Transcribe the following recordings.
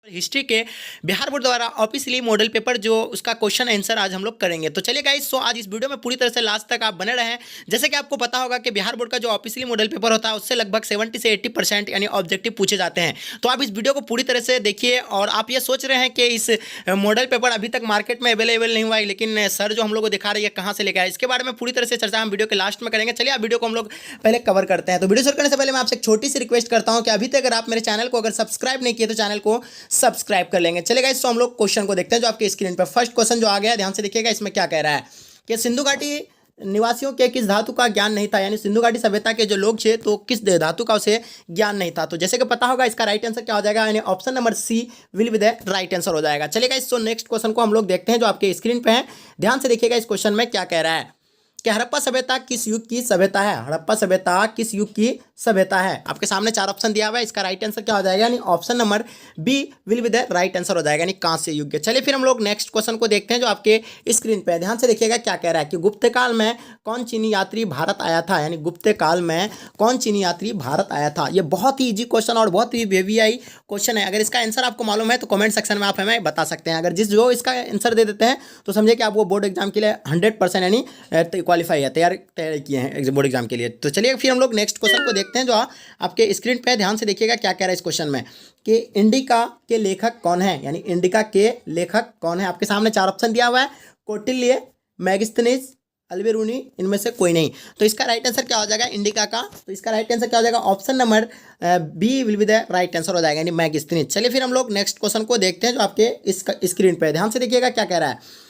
History के Bihar board द्वारा officially model paper जो उसका क्वेश्चन आंसर आज हम लोग करेंगे। तो चलिए गाइस, सो आज इस वीडियो में पूरी तरह से लास्ट तक आप बने रहें। जैसे कि आपको पता होगा कि बिहार बोर्ड का जो ऑफिशियली मॉडल पेपर होता है उससे लगभग 70 से 80% यानी ऑब्जेक्टिव पूछे जाते हैं। तो आप इस वीडियो को पूरी तरह से देखिए। और आप ये सोच रहे हैं कि इस मॉडल पेपर अभी तक मार्केट में अवेलेबल नहीं हुआ है, लेकिन सर जो हम लोग को दिखा रही है कहाँ से लेकर आए, इसके बारे में पूरी तरह से चर्चा हम वीडियो के लास्ट में करेंगे। चलिए आप वीडियो को हम लोग पहले कवर करते हैं। तो वीडियो शुरू करने से पहले मैं आपसे एक छोटी सी रिक्वेस्ट करता हूँ कि अभी तक अगर आप मेरे चैनल को अगर सब्सक्राइब नहीं किए तो चैनल को सब्सक्राइब कर लेंगे। चलिए गाइस, तो हम लोग क्वेश्चन को देखते हैं जो आपके स्क्रीन पर फर्स्ट क्वेश्चन जो आ गया है, ध्यान से देखिएगा। इसमें क्या कह रहा है कि सिंधु घाटी निवासियों के किस धातु का ज्ञान नहीं था, यानी सिंधु घाटी सभ्यता के जो लोग थे तो किस धातु का उसे ज्ञान नहीं था। तो जैसे कि पता होगा इसका राइट आंसर क्या हो जाएगा, यानी option number C will be the right answer हो जाएगा। चलिए गाइस, तो नेक्स्ट क्वेश्चन को हम लोग देखते हैं जो आपके स्क्रीन पे है। ध्यान से देखिएगा इस क्वेश्चन में क्या कह रहा है कि हड़प्पा सभ्यता किस युग की सभ्यता है। हड़प्पा सभ्यता किस युग की सभ्यता है। आपके सामने 4 ऑप्शन दिया हुआ है, इसका राइट आंसर क्या हो जाएगा, यानी option number B will be the right answer हो जाएगा, यानी कांस्य युग के। चलिए फिर हम लोग नेक्स्ट क्वेश्चन को देखते हैं जो आपके स्क्रीन पे है। ध्यान से देखिएगा क्या कह रहा है कि गुप्त काल में कौन चीनी यात्री भारत आया था, यानी गुप्त काल में कौन चीनी यात्री भारत आया था। ये बहुत ही इजी क्वेश्चन और बहुत ही वीवीआई क्वेश्चन है। अगर इसका आंसर आपको मालूम है तो कमेंट सेक्शन में आप हमें बता सकते हैं। अगर जो इसका आंसर दे देते हैं तो समझिए कि आप वो बोर्ड एग्जाम के लिए 100% यानी क्वालिफाई है, तैयार किए हैं बोर्ड एग्जाम के लिए। तो चलिए फिर हम लोग नेक्स्ट क्वेश्चन को देखते हैं जो आपके स्क्रीन पे। ध्यान से देखिएगा क्या कह रहा है इस क्वेश्चन में कि इंडिका के लेखक कौन है, यानी इंडिका के लेखक कौन है। आपके सामने 4 ऑप्शन दिया हुआ है, कौटिल्य, मैगस्थनीज, अल्बेरूनी, इनमें से कोई नहीं। तो इसका राइट आंसर क्या हो जाएगा इंडिका का। तो इसका राइट आंसर क्या हो जाएगा, option number B will be the right answer हो जाएगा, यानी मैगस्थनीज। चलिए फिर हम लोग नेक्स्ट क्वेश्चन को देखते हैं जो आपके इस स्क्रीन पे। ध्यान से देखिएगा क्या कह रहा है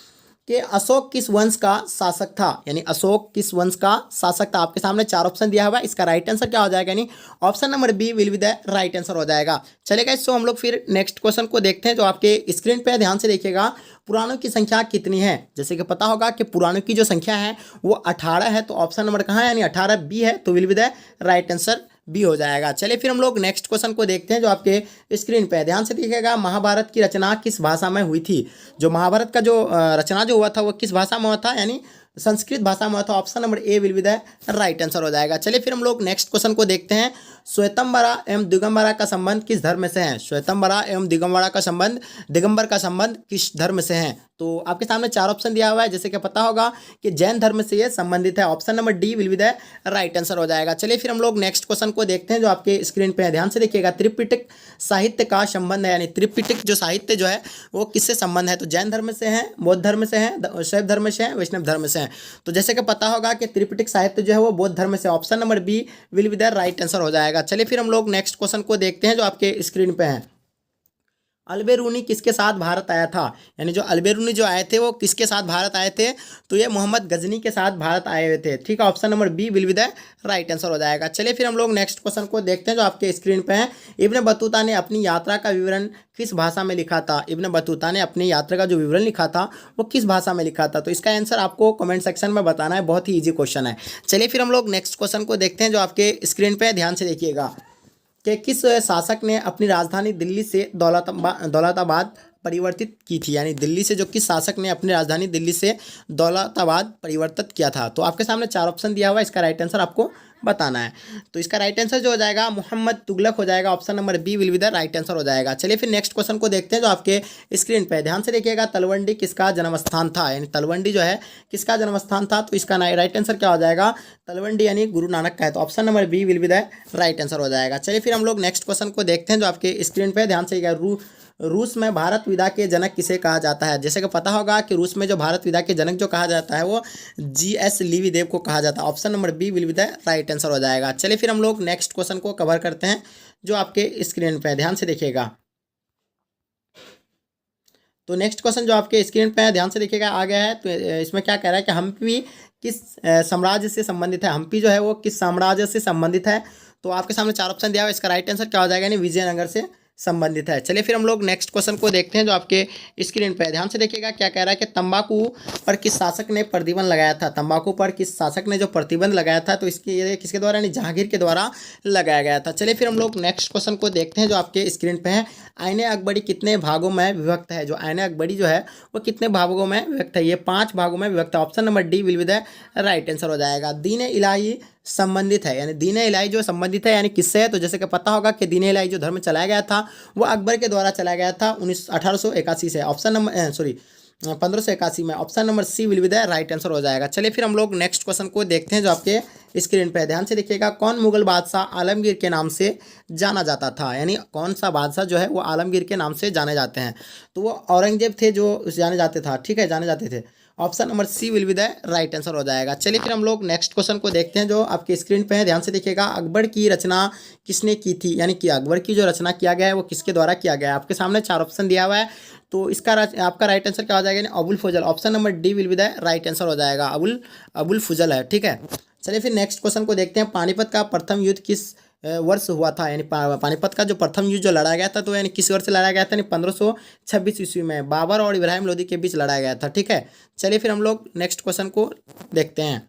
कि अशोक किस वंश का शासक था, यानी अशोक किस वंश का शासक था। आपके सामने 4 ऑप्शन दिया हुआ है, इसका राइट आंसर क्या हो जाएगा, यानी option number B will be the right answer हो जाएगा। चलेगा, इससे हम लोग फिर नेक्स्ट क्वेश्चन को देखते हैं जो आपके स्क्रीन पे है। ध्यान से देखिएगा पुराणों की संख्या कितनी है। जैसे कि पता होगा कि पुराणों की जो संख्या है वो 18 है। तो ऑप्शन नंबर कहाँ है, यानी 18 बी है, तो will be the right answer B हो जाएगा। चलिए फिर हम लोग नेक्स्ट क्वेश्चन को देखते हैं जो आपके स्क्रीन पे है। ध्यान से देखिएगा महाभारत की रचना किस भाषा में हुई थी। जो महाभारत का जो रचना जो हुआ था वो किस भाषा में हुआ था, यानी संस्कृत भाषा में हुआ था। Option number A will be the right answer हो जाएगा। चलिए फिर हम लोग नेक्स्ट क्वेश्चन को देखते हैं। श्वेतंबरा एवं दिगंबरा का संबंध किस धर्म से है। श्वेतंबरा एवं दिगंबरा का संबंध, दिगंबर का संबंध किस धर्म से है। तो आपके सामने 4 ऑप्शन दिया हुआ है, जैसे कि पता होगा कि जैन धर्म से ये संबंधित है। Option number D will be the right answer हो जाएगा। चलिए फिर हम लोग नेक्स्ट क्वेश्चन को देखते हैं जो आपके स्क्रीन पे है। ध्यान से देखिएगा त्रिपिटक साहित्य का संबंध है, यानी त्रिपिटक जो साहित्य जो है वो किससे संबंध है। तो जैन धर्म से है, बौद्ध धर्म से है, शैव धर्म से है, वैष्णव धर्म से है। तो जैसे कि पता होगा कि त्रिपिटक साहित्य जो है वो बौद्ध धर्म से। Option number B will be the right answer हो जाएगा। चलिए फिर हम लोग नेक्स्ट क्वेश्चन को देखते हैं जो आपके स्क्रीन पे है। अल्बेरूनी किसके साथ भारत आया था, यानी जो अल्बेरूनी जो आए थे वो किसके साथ भारत आए थे। तो ये मोहम्मद गजनी के साथ भारत आए हुए थे। ठीक है, option number B will be the right answer हो जाएगा। चलिए फिर हम लोग नेक्स्ट क्वेश्चन को देखते हैं जो आपके स्क्रीन पे है। इब्न बतूता ने अपनी यात्रा का विवरण किस भाषा में लिखा था। इब्न बतूता ने अपनी यात्रा का जो विवरण लिखा था वो किस भाषा में लिखा था। तो इसका आंसर आपको कमेंट सेक्शन में बताना है, बहुत ही ईजी क्वेश्चन है। चलिए फिर हम लोग नेक्स्ट क्वेश्चन को देखते हैं जो आपके स्क्रीन पे है। ध्यान से देखिएगा कि किस शासक ने अपनी राजधानी दिल्ली से दौलताबाद परिवर्तित की थी, यानी दिल्ली से जो किस शासक ने अपनी राजधानी दिल्ली से दौलताबाद परिवर्तित किया था। तो आपके सामने 4 ऑप्शन दिया हुआ है, इसका राइट आंसर आपको बताना है। तो इसका राइट आंसर जो हो जाएगा मोहम्मद तुगलक हो जाएगा। Option number B will be the right answer हो जाएगा। चलिए फिर नेक्स्ट क्वेश्चन को देखते हैं जो आपके स्क्रीन पे है। ध्यान से देखिएगा तलवंडी किसका जन्म स्थान था, यानी तलवंडी जो है किसका जन्म स्थान था। तो इसका राइट आंसर क्या हो जाएगा, तलवंडी यानी गुरु नानक का है। तो option number B will be the right answer हो जाएगा। चलिए फिर हम लोग नेक्स्ट क्वेश्चन को देखते हैं जो आपके स्क्रीन पे। ध्यान से रूस में भारत विदा के जनक किसे कहा जाता है। जैसे कि पता होगा कि रूस में जो भारत विदा के जनक जो कहा जाता है वो जीएस लीवीदेव को कहा जाता है। Option number B will be the right answer हो जाएगा। चलिए फिर हम लोग नेक्स्ट क्वेश्चन को कवर करते हैं जो आपके स्क्रीन पे है। ध्यान से देखिएगा। तो नेक्स्ट क्वेश्चन जो आपके स्क्रीन पे है, ध्यान से देखिएगा आ गया है। तो इसमें क्या कह रहा है कि हम्पी किस साम्राज्य से संबंधित है। हम्पी जो है वो किस साम्राज्य से संबंधित है। तो आपके सामने 4 ऑप्शन दिया हुआ है, इसका राइट आंसर क्या हो जाएगा, यानी विजयनगर से संबंधित है। चलिए फिर हम लोग नेक्स्ट क्वेश्चन को देखते हैं जो आपके स्क्रीन पे है। ध्यान से देखिएगा क्या कह रहा है कि तंबाकू पर किस शासक ने प्रतिबंध लगाया था। तंबाकू पर किस शासक ने जो प्रतिबंध लगाया था, तो इसके ये किसके द्वारा, यानी जहांगीर के द्वारा लगाया गया था। चलिए फिर हम लोग नेक्स्ट क्वेश्चन को देखते हैं जो आपके स्क्रीन पे है। आईने अकबरी कितने भागों में विभक्त है। जो आईने अकबरी जो है वो कितने भागों में विभक्त है, ये 5 भागों में विभक्त है। Option number D will be the right answer हो जाएगा। दीन इलाही संबंधित है, यानी दीन इलाही जो संबंधित है यानी किससे है, तो जैसे कि पता होगा कि दीन इलाही जो धर्म चलाया गया था वो अकबर के द्वारा चलाया गया था 1881 से। ऑप्शन नंबर सॉरी 1581 में। Option number C will be the right answer हो जाएगा। चलिए फिर हम लोग नेक्स्ट क्वेश्चन को देखते हैं जो आपके स्क्रीन पे है। ध्यान से देखिएगा, कौन मुगल बादशाह आलमगीर के नाम से जाना जाता था, यानी कौन सा बादशाह जो है वो आलमगीर के नाम से जाने जाते हैं, तो वो औरंगजेब थे जो जाने जाते था, ठीक है, जाने जाते थे। Option number C will be the right answer हो जाएगा। चलिए फिर हम लोग नेक्स्ट क्वेश्चन को देखते हैं जो आपके स्क्रीन पे है। ध्यान से देखिएगा, अकबर की रचना किसने की थी, यानी कि अकबर की जो रचना किया गया है वो किसके द्वारा किया गया है। आपके सामने 4 ऑप्शन दिया हुआ है, तो इसका आपका राइट आंसर क्या हो जाएगा, यानी Abul Fazal. Option number D will be the right answer हो जाएगा, अबुल फजल है, ठीक है। चलिए फिर नेक्स्ट क्वेश्चन को देखते हैं, पानीपत का प्रथम युद्ध किस वर्ष हुआ था, यानी पानीपत का जो प्रथम युद्ध जो लड़ा गया था तो यानी किस वर्ष लड़ाया गया था, यानी 1526 ईस्वी में बाबर और इब्राहिम लोदी के बीच लड़ाया गया था, ठीक है। चलिए फिर हम लोग नेक्स्ट क्वेश्चन को देखते हैं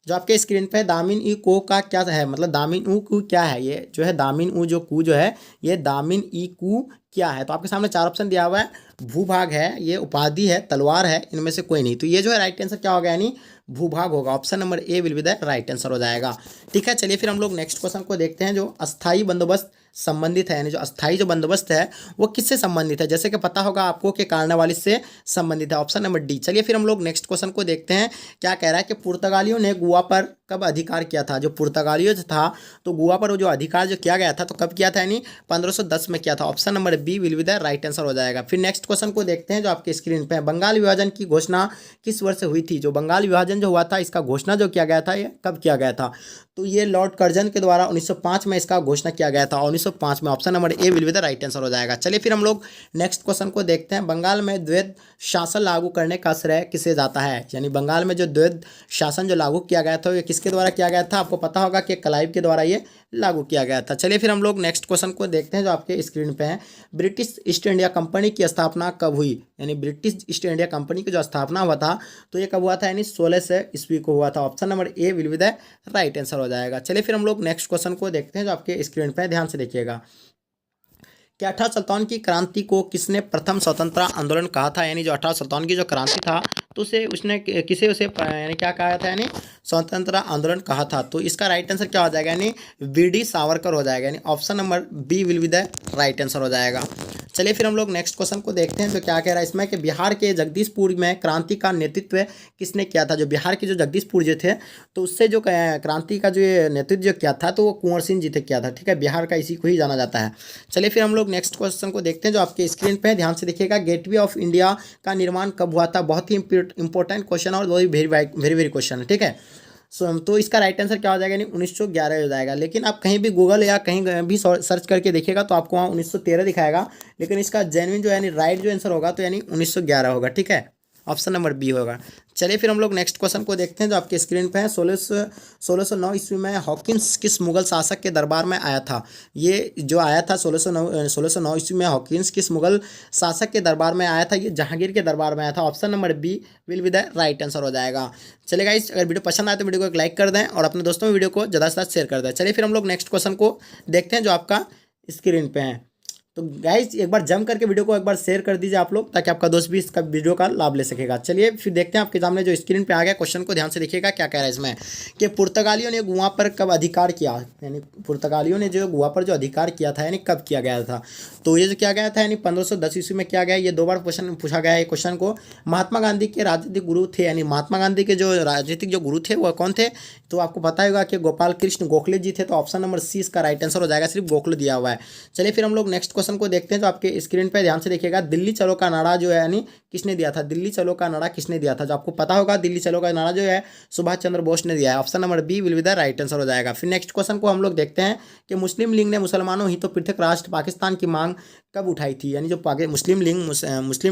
जो आपके स्क्रीन पे है, दामिन ई को का क्या है, मतलब दामिन ऊ कू क्या है, ये जो है दामिन ऊ जो कू जो है ये दामिन ई कू क्या है। तो आपके सामने 4 ऑप्शन दिया हुआ है, भूभाग है, ये उपाधि है, तलवार है, इनमें से कोई नहीं। तो ये जो है राइट आंसर क्या होगा, यानी भूभाग होगा। Option number A will be the right answer हो जाएगा, ठीक है। चलिए फिर हम लोग नेक्स्ट क्वेश्चन को देखते हैं जो अस्थाई बंदोबस्त संबंधित है, यानी जो अस्थाई जो बंदोबस्त है वो किससे संबंधित है, जैसे कि पता होगा आपको कि कार्नवालिस से संबंधित है। Option number D. चलिए फिर हम लोग नेक्स्ट क्वेश्चन को देखते हैं, क्या कह रहा है कि पुर्तगालियों ने गोवा पर कब अधिकार किया था। जो पुर्तगालियों था तो गोवा पर वो जो अधिकार जो किया गया था तो कब किया था, यानी 1510 में किया था। Option number B will be the right answer हो जाएगा। फिर नेक्स्ट क्वेश्चन को देखते हैं जो आपके स्क्रीन पे है, बंगाल विभाजन की घोषणा किस वर्ष हुई थी। जो बंगाल विभाजन जो हुआ था इसका घोषणा जो किया गया था ये कब किया गया था, तो ये लॉर्ड कर्जन के द्वारा 1905 में इसका घोषणा किया गया था, 1905 में। Option number A will be the right answer हो जाएगा। चलिए फिर हम लोग नेक्स्ट क्वेश्चन को देखते हैं, बंगाल में द्वैध शासन लागू करने का श्रेय किसे जाता है, यानी बंगाल में जो द्वैध शासन जो लागू किया गया था ये किसके द्वारा किया गया था, आपको पता होगा कि क्लाइव के द्वारा ये लागू किया गया था। चलिए फिर हम लोग नेक्स्ट क्वेश्चन को देखते हैं जो आपके स्क्रीन पे है, ब्रिटिश ईस्ट इंडिया कंपनी की स्थापना कब हुई, यानी ब्रिटिश ईस्ट इंडिया कंपनी की जो स्थापना हुआ था तो ये कब हुआ था, यानी 1600 ईस्वी को हुआ था। Option number A will be the right answer हो जाएगा। चलिए फिर हम लोग नेक्स्ट क्वेश्चन को देखते हैं जो आपके स्क्रीन पे है। ध्यान से देखिएगा, कि 1857 की क्रांति को किसने प्रथम स्वतंत्रता आंदोलन कहा था, यानी जो 1857 की जो क्रांति था तो उसे उसने किसे उसे यानी क्या कहा था, यानी स्वतंत्रता आंदोलन कहा था। तो इसका राइट आंसर क्या हो जाएगा, यानी वी.डी. सावरकर हो जाएगा, यानी option number B will be the right answer हो जाएगा। चलिए फिर हम लोग नेक्स्ट क्वेश्चन को देखते हैं जो क्या कह रहा है इसमें, कि बिहार के जगदीशपुर में क्रांति का नेतृत्व किसने किया था। जो बिहार के जो जगदीशपुर जो थे तो उससे जो क्रांति का जो नेतृत्व जो किया था तो वो कुंवर सिंह जी थे किया था, ठीक है। बिहार का इसी को ही जाना जाता है। चलिए फिर हम लोग नेक्स्ट क्वेश्चन को देखते हैं जो आपके स्क्रीन पे है। ध्यान से देखिएगा, गेटवे ऑफ इंडिया का निर्माण कब हुआ था, बहुत ही इंपॉर्टेंट क्वेश्चन और वेरी वेरी वेरी क्वेश्चन है, ठीक है। तो इसका राइट आंसर क्या हो जाएगा, यानी 1911 हो जाएगा। लेकिन आप कहीं भी गूगल या कहीं भी सर्च करके देखिएगा तो आपको वहाँ 1913 दिखाएगा, लेकिन इसका जेन्युइन जो यानी राइट जो आंसर होगा तो यानी 1911 होगा, ठीक है। ऑप्शन नंबर बी होगा। चलिए फिर हम लोग नेक्स्ट क्वेश्चन को देखते हैं जो आपके स्क्रीन पे है, 1609 ईस्वी में हॉकिंस किस मुगल शासक के दरबार में आया था। ये जो आया था 1609 ईस्वी में हॉकिंस किस मुगल शासक के दरबार में आया था, ये जहांगीर के दरबार में आया था। Option number B will be the right answer हो जाएगा। चलिए गाइस, अगर वीडियो पसंद आए तो वीडियो को एक लाइक कर दें और अपने दोस्तों में वीडियो को ज़्यादा से ज़्यादा शेयर कर दें। चलिए फिर हम लोग नेक्स्ट क्वेश्चन को देखते हैं जो आपका स्क्रीन पे है। तो गाइज एक बार जम करके वीडियो को एक बार शेयर कर दीजिए आप लोग, ताकि आपका दोस्त भी इसका वीडियो का लाभ ले सकेगा। चलिए फिर देखते हैं आपके सामने जो स्क्रीन पे आ गया क्वेश्चन को ध्यान से देखिएगा, क्या कह रहा है इसमें, कि पुर्तगालियों ने गोवा पर कब अधिकार किया, यानी पुर्तगालियों ने जो गोवा पर जो अधिकार किया था यानी कब किया गया था। तो ये जो किया गया था यानी 1510 ईस्वी में किया गया। ये 2 बार क्वेश्चन पूछा गया है क्वेश्चन को। महात्मा गांधी के राजनीतिक गुरु थे, यानी महात्मा गांधी के जो राजनीतिक जो गुरु थे वो कौन थे, तो आपको पता होगा कि गोपाल कृष्ण गोखले जी थे। तो ऑप्शन नंबर सी इसका राइट आंसर हो जाएगा, सिर्फ गोखले दिया हुआ है। चलिए फिर हम लोग नेक्स्ट क्वेश्चन को देखते हैं जो आपके स्क्रीन पे ध्यान से देखिएगा, दिल्ली चलो का नारा जो है यानी किसने दिया था, दिल्ली चलो का नारा किसने दिया था। जो आपको पता होगा दिल्ली चलो का नारा जो है सुभाष चंद्र बोस ने दिया है। Option number B will be the right answer हो जाएगा। फिर नेक्स्ट क्वेश्चन को हम लोग देखते हैं कि मुस्लिम लीग ने मुसलमानों हितों पृथक राष्ट्र पाकिस्तान की मांग कब उठाई थी, यानी जो मुस्लिम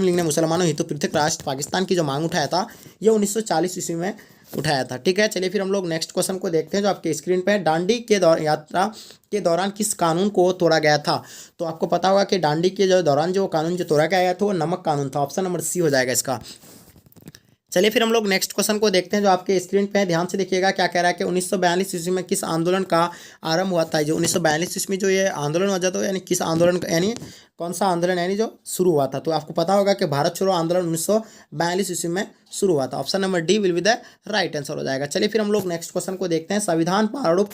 लीग ने मुसलमानों हितों पृथक राष्ट्र पाकिस्तान की जो मांग उठाया था ये 1940 ईस्वी में उठाया था, ठीक है। चलिए फिर हम लोग नेक्स्ट क्वेश्चन को देखते हैं जो आपके स्क्रीन पे है, दांडी के यात्रा के दौरान किस कानून को तोड़ा गया था। तो आपको पता होगा कि दांडी के जो दौरान जो कानून जो तोड़ा गया था वो नमक कानून था। ऑप्शन नंबर सी हो जाएगा इसका। चलिए फिर हम लोग नेक्स्ट क्वेश्चन को देखते हैं जो आपके स्क्रीन पे है। ध्यान से देखिएगा क्या कह रहा है कि 1942 ईस्वी में किस आंदोलन का आरंभ हुआ था। जो 1942 ईस्वी में जो ये आंदोलन हुआ था, तो यानी किस आंदोलन का, यानी कौन सा आंदोलन यानी जो शुरू हुआ था। तो आपको पता होगा कि भारत छोड़ो आंदोलन 1942 ईस्वी में शुरू हुआ था। Option number D will be the right answer हो जाएगा। चलिए फिर हम लोग नेक्स्ट क्वेश्चन को देखते हैं। संविधान प्रारूप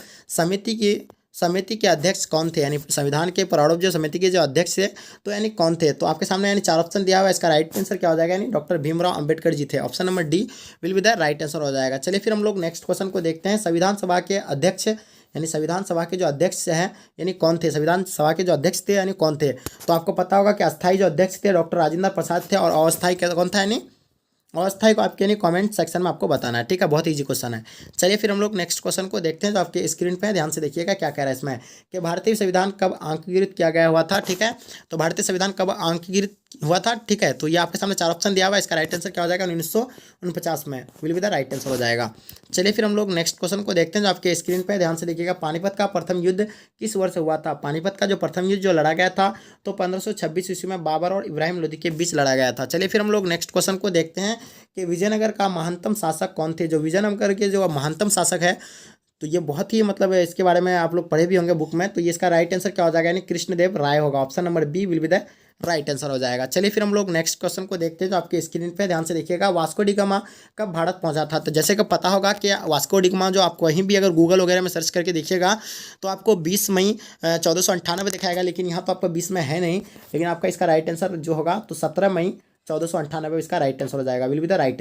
समिति के अध्यक्ष कौन थे, यानी संविधान के प्रारूप जो समिति के जो अध्यक्ष थे तो यानी कौन थे। तो आपके सामने यानी 4 ऑप्शन दिया हुआ है, इसका राइट आंसर क्या हो जाएगा, यानी डॉक्टर भीमराव अंबेडकर जी थे। Option number D will be the right answer हो जाएगा। चलिए फिर हम लोग नेक्स्ट क्वेश्चन को देखते हैं। संविधान सभा के अध्यक्ष यानी संविधान सभा के जो अध्यक्ष हैं यानी कौन थे, संविधान सभा के जो अध्यक्ष थे यानी कौन थे। तो आपको पता होगा कि अस्थायी जो अध्यक्ष थे डॉक्टर राजेंद्र प्रसाद थे, और अस्थायी कौन था, यानी अवस्थाई को आपके यानी कमेंट सेक्शन में आपको बताना है। ठीक है, बहुत इजी क्वेश्चन है। चलिए फिर हम लोग नेक्स्ट क्वेश्चन को देखते हैं जो आपके स्क्रीन पे है। ध्यान से देखिएगा क्या कह रहा है इसमें कि भारतीय संविधान कब अंगीकृत किया गया हुआ था। ठीक है, तो भारतीय संविधान कब अंगीकृत हुआ था। ठीक है, तो ये आपके सामने 4 ऑप्शन दिया हुआ है, इसका राइट आंसर क्या हो जाएगा, 1949 में will be the right answer हो जाएगा। चलिए फिर हम लोग नेक्स्ट क्वेश्चन को देखते हैं जो आपके स्क्रीन पे। ध्यान से देखिएगा पानीपत का प्रथम युद्ध किस वर्ष हुआ था। पानीपत का जो प्रथम युद्ध जो लड़ा गया था तो 1526 ईस्वी में बाबर और इब्राहिम लोदी के बीच लड़ा गया था। चलिए फिर हम लोग नेक्स्ट क्वेश्चन को देखते हैं कि विजयनगर का महंतम शासक कौन थे। जो विजयनगर के जो महंतम शासक है तो ये बहुत ही मतलब इसके बारे में आप लोग पढ़े भी होंगे बुक में, तो ये इसका राइट आंसर क्या हो जाएगा, यानी कृष्णदेव राय होगा। Option number B will be the right answer हो जाएगा। चलिए फिर हम लोग नेक्स्ट क्वेश्चन को देखते हैं जो आपके स्क्रीन पे। ध्यान से देखिएगा वास्को डी गामा कब भारत पहुंचा था। तो जैसे कि पता होगा कि वास्को डी गामा जो आप कहीं भी अगर गूगल वगैरह में सर्च करके देखिएगा तो आपको 20 मई 1498 दिखाएगा, लेकिन यहाँ तो आपका 20 में है नहीं, लेकिन आपका इसका राइट आंसर जो होगा तो 17 मई 1498 इसका राइट आंसर हो जाएगा, will be the right answer.